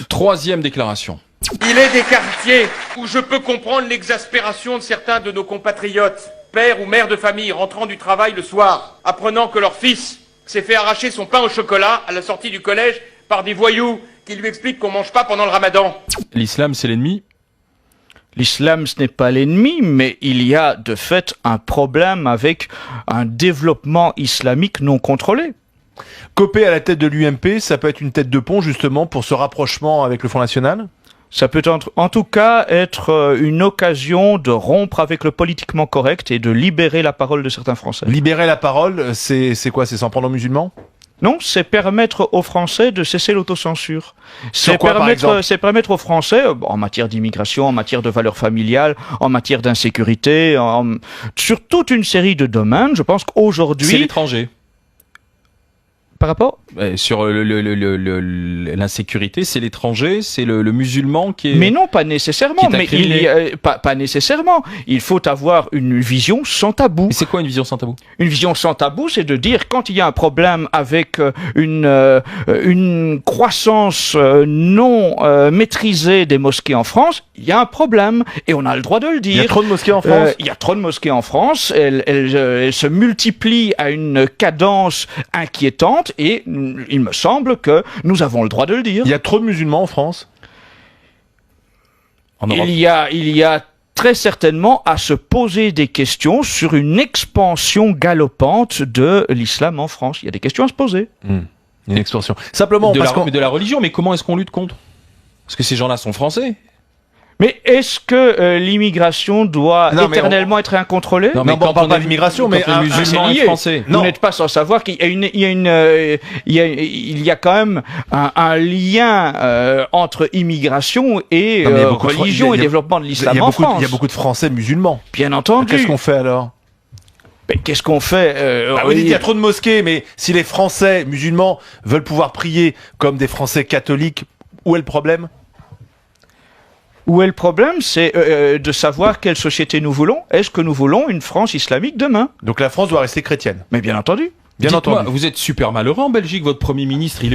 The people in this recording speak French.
Troisième déclaration. Il est des quartiers où je peux comprendre l'exaspération de certains de nos compatriotes, pères ou mères de famille rentrant du travail le soir, apprenant que leur fils s'est fait arracher son pain au chocolat à la sortie du collège par des voyous qui lui expliquent qu'on mange pas pendant le ramadan. L'islam, c'est l'ennemi? L'islam, ce n'est pas l'ennemi, mais il y a de fait un problème avec un développement islamique non contrôlé. Copé à la tête de l'UMP, ça peut être une tête de pont justement pour ce rapprochement avec le Front National? Ça peut en tout cas être une occasion de rompre avec le politiquement correct et de libérer la parole de certains Français. Libérer la parole, c'est quoi? C'est s'en prendre aux musulmans? Non, c'est permettre aux Français de cesser l'autocensure. Sur quoi, par exemple? C'est permettre aux Français, en matière d'immigration, en matière de valeurs familiales, en matière d'insécurité, sur toute une série de domaines, je pense qu'aujourd'hui... C'est l'étranger. Par rapport sur l'insécurité, c'est l'étranger, c'est le musulman qui est... Mais non, pas nécessairement. Pas nécessairement. Il faut avoir une vision sans tabou. Mais c'est quoi une vision sans tabou? Une vision sans tabou, c'est de dire quand il y a un problème avec une croissance non maîtrisée des mosquées en France, il y a un problème et on a le droit de le dire. Il y a trop de mosquées en France. Il y a trop de mosquées en France. Elles se multiplient à une cadence inquiétante. Et il me semble que nous avons le droit de le dire. Il y a trop de musulmans en France? En Europe. Il y a très certainement à se poser des questions sur une expansion galopante de l'islam en France. Il y a des questions à se poser. Une expansion. Simplement, de la religion, mais comment est-ce qu'on lutte contre? Parce que ces gens-là sont français. Mais est-ce que l'immigration doit éternellement être incontrôlée? Non, mais on parle pas d'immigration, mais un musulman est français. Vous n'êtes pas sans savoir qu'il y a quand même un lien entre immigration et religion et développement de l'islam en France. Il y a beaucoup de Français musulmans. Bien entendu. Qu'est-ce qu'on fait alors? Qu'est-ce qu'on fait Vous dites qu'il y a trop de mosquées, mais si les Français musulmans veulent pouvoir prier comme des Français catholiques, où est le problème? Où est le problème? C'est de savoir quelle société nous voulons. Est-ce que nous voulons une France islamique demain? Donc la France doit rester chrétienne. Mais bien entendu. Bien entendu. Vous êtes super malheureux en Belgique, votre Premier ministre, il est